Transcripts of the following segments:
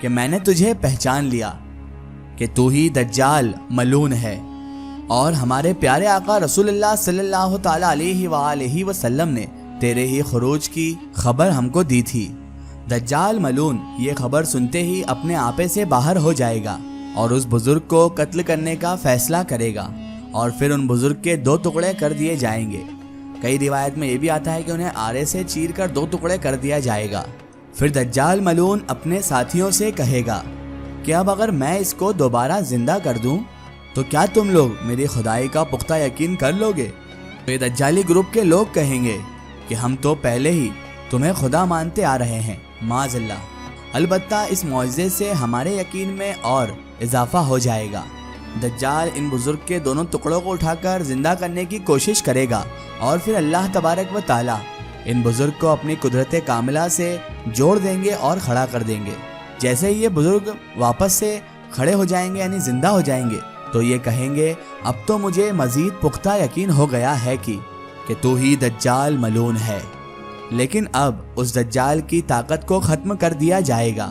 کہ میں نے تجھے پہچان لیا کہ تو ہی دجال ملعون ہے، اور ہمارے پیارے آقا رسول اللہ صلی اللہ تعالی علیہ وآلہ وسلم نے تیرے ہی خروج کی خبر ہم کو دی تھی۔ دجال ملعون یہ خبر سنتے ہی اپنے آپے سے باہر ہو جائے گا اور اس بزرگ کو قتل کرنے کا فیصلہ کرے گا، اور پھر ان بزرگ کے 2 ٹکڑے کر دیے جائیں گے۔ کئی روایت میں یہ بھی آتا ہے کہ انہیں آرے سے چیر کر 2 ٹکڑے کر دیا جائے گا۔ پھر دجال ملعون اپنے ساتھیوں سے کہے گا کہ اب اگر میں اس کو دوبارہ زندہ کر دوں تو کیا تم لوگ میری خدائی کا پختہ یقین کر لو گے؟ تو یہ دجالی گروپ کے لوگ کہیں گے کہ ہم تو پہلے ہی تمہیں خدا مانتے آ رہے ہیں، معاذ اللہ۔ البتہ اس معجزے سے ہمارے یقین میں اور اضافہ ہو جائے گا۔ دجال ان بزرگ کے دونوں ٹکڑوں کو اٹھا کر زندہ کرنے کی کوشش کرے گا، اور پھر اللہ تبارک و تعالی ان بزرگ کو اپنی قدرت کاملہ سے جوڑ دیں گے اور کھڑا کر دیں گے۔ جیسے ہی یہ بزرگ واپس سے کھڑے ہو جائیں گے، یعنی زندہ ہو جائیں گے، تو یہ کہیں گے اب تو مجھے مزید پختہ یقین ہو گیا ہے کہ تو ہی دجال ملعون ہے۔ لیکن اب اس دجال کی طاقت کو ختم کر دیا جائے گا۔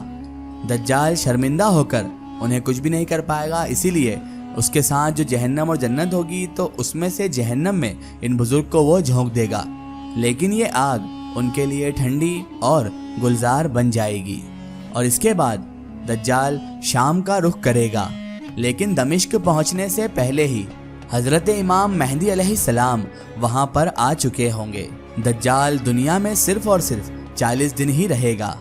دجال شرمندہ ہو کر انہیں کچھ بھی نہیں کر پائے گا، اسی لیے اس کے ساتھ جو جہنم اور جنت ہوگی تو اس میں سے جہنم میں ان بزرگ کو وہ جھونک دے گا، لیکن یہ آگ ان کے لیے ٹھنڈی اور گلزار بن جائے گی۔ اور اس کے بعد دجال شام کا رخ کرے گا، لیکن دمشق پہنچنے سے پہلے ہی حضرت امام مہدی علیہ السلام وہاں پر آ چکے ہوں گے۔ دجال دنیا میں صرف اور صرف 40 دن ہی رہے گا،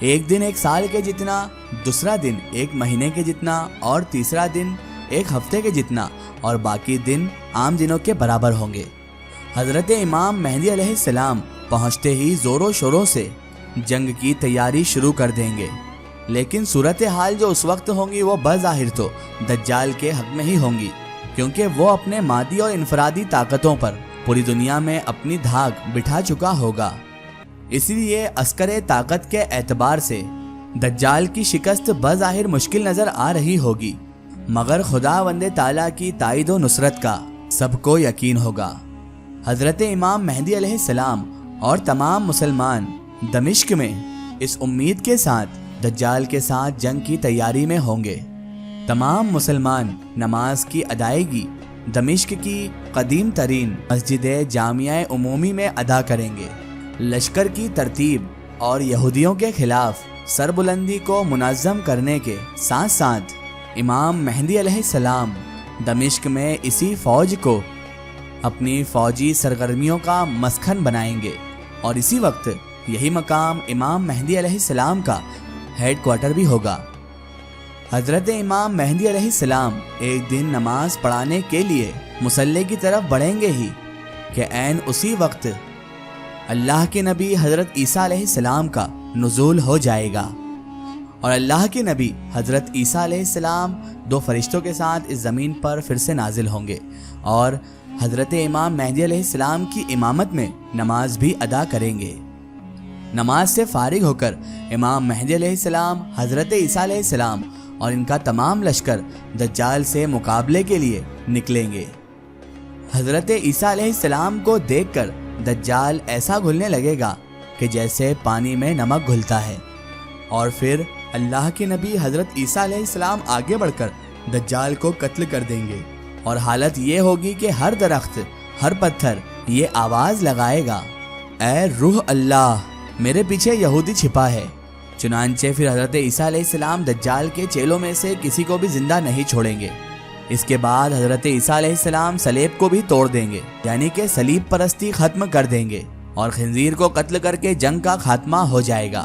ایک دن 1 سال کے جتنا، دوسرا دن 1 مہینے کے جتنا، اور تیسرا دن 1 ہفتے کے جتنا، اور باقی دن عام دنوں کے برابر ہوں گے۔ حضرت امام مہدی علیہ السلام پہنچتے ہی زور و شوروں سے جنگ کی تیاری شروع کر دیں گے، لیکن صورتحال جو اس وقت ہوں گی وہ بظاہر تو دجال کے حق میں ہی ہوں گی، کیونکہ وہ اپنے مادی اور انفرادی طاقتوں پر پوری دنیا میں اپنی دھاک بٹھا چکا ہوگا۔ اسی لیے عسکر طاقت کے اعتبار سے دجال کی شکست بظاہر مشکل نظر آ رہی ہوگی، مگر خداوند تعالیٰ کی تائید و نصرت کا سب کو یقین ہوگا۔ حضرت امام مہدی علیہ السلام اور تمام مسلمان دمشق میں اس امید کے ساتھ دجال کے ساتھ جنگ کی تیاری میں ہوں گے۔ تمام مسلمان نماز کی ادائیگی دمشق کی قدیم ترین مسجد جامعہ عمومی میں ادا کریں گے۔ لشکر کی ترتیب اور یہودیوں کے خلاف سربلندی کو منظم کرنے کے ساتھ ساتھ امام مہدی علیہ السلام دمشق میں اسی فوج کو اپنی فوجی سرگرمیوں کا مسکن بنائیں گے، اور اسی وقت یہی مقام امام مہدی علیہ السلام کا ہیڈ کوارٹر بھی ہوگا۔ حضرت امام مہدی علیہ السلام ایک دن نماز پڑھانے کے لیے مصلی کی طرف بڑھیں گے ہی کہ عین اسی وقت اللہ کے نبی حضرت عیسیٰ علیہ السلام کا نزول ہو جائے گا، اور اللہ کے نبی حضرت عیسیٰ علیہ السلام 2 فرشتوں کے ساتھ اس زمین پر پھر سے نازل ہوں گے، اور حضرت امام مہدی علیہ السلام کی امامت میں نماز بھی ادا کریں گے۔ نماز سے فارغ ہو کر امام مہدی علیہ السلام، حضرت عیسیٰ علیہ السلام اور ان کا تمام لشکر دجال سے مقابلے کے لیے نکلیں گے۔ حضرت عیسیٰ علیہ السلام کو دیکھ کر دجال ایسا گھلنے لگے گا کہ جیسے پانی میں نمک گھلتا ہے، اور پھر اللہ کے نبی حضرت عیسیٰ علیہ السلام آگے بڑھ کر دجال کو قتل کر دیں گے، اور حالت یہ ہوگی کہ ہر درخت، ہر پتھر یہ آواز لگائے گا، اے روح اللہ، میرے پیچھے یہودی چھپا ہے۔ چنانچہ پھر حضرت عیسیٰ علیہ السلام دجال کے چیلوں میں سے کسی کو بھی زندہ نہیں چھوڑیں گے۔ اس کے بعد حضرت عیسیٰ علیہ السلام صلیب کو بھی توڑ دیں گے، یعنی کہ صلیب پرستی ختم کر دیں گے، اور خنزیر کو قتل کر کے جنگ کا خاتمہ ہو جائے گا۔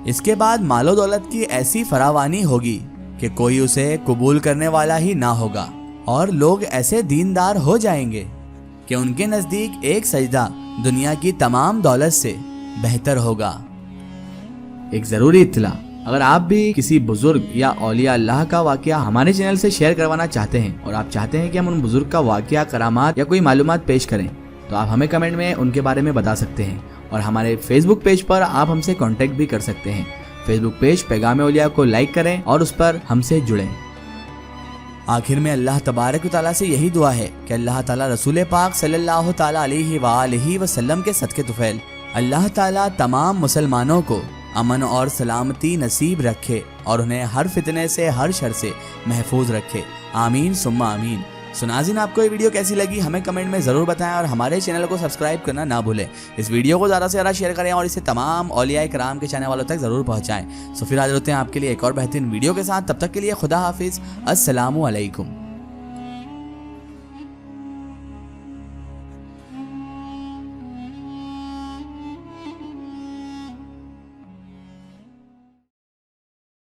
اس کے بعد مال و دولت کی ایسی فراوانی ہوگی کہ کوئی اسے قبول کرنے والا ہی نہ ہوگا، اور لوگ ایسے دیندار ہو جائیں گے کہ ان کے نزدیک ایک سجدہ دنیا کی تمام دولت سے بہتر ہوگا۔ ایک ضروری اطلاع، اگر آپ بھی کسی بزرگ یا اولیاء اللہ کا واقعہ ہمارے چینل سے شیئر کروانا چاہتے ہیں، اور آپ چاہتے ہیں کہ ہم ان بزرگ کا واقعہ، کرامات یا کوئی معلومات پیش کریں، تو آپ ہمیں کمنٹ میں ان کے بارے میں بتا سکتے ہیں، اور ہمارے فیس بک پیج پر آپ ہم سے کانٹیکٹ بھی کر سکتے ہیں۔ فیس بک پیج پیغام اولیاء کو لائک کریں اور اس پر ہم سے جڑیں۔ آخر میں اللہ تبارک و تعالیٰ سے یہی دعا ہے کہ اللہ تعالیٰ رسول پاک صلی اللہ تعالیٰ علیہ وآلہ وسلم کے صدقے طفیل اللہ تعالیٰ تمام مسلمانوں کو امن اور سلامتی نصیب رکھے اور انہیں ہر فتنے سے ہر شر سے محفوظ رکھے، آمین ثم آمین۔ سو ناظرین، آپ کو یہ ویڈیو کیسی لگی ہمیں کمنٹ میں ضرور بتائیں اور ہمارے چینل کو سبسکرائب کرنا نہ بھولیں۔ اس ویڈیو کو زیادہ سے زیادہ شیئر کریں اور اسے تمام اولیاء کرام کے چاہنے والوں تک ضرور پہنچائیں۔ سو پھر حاضر ہوتے ہیں آپ کے لیے ایک اور بہترین ویڈیو کے ساتھ، تب تک کے لیے خدا حافظ، السلام علیکم۔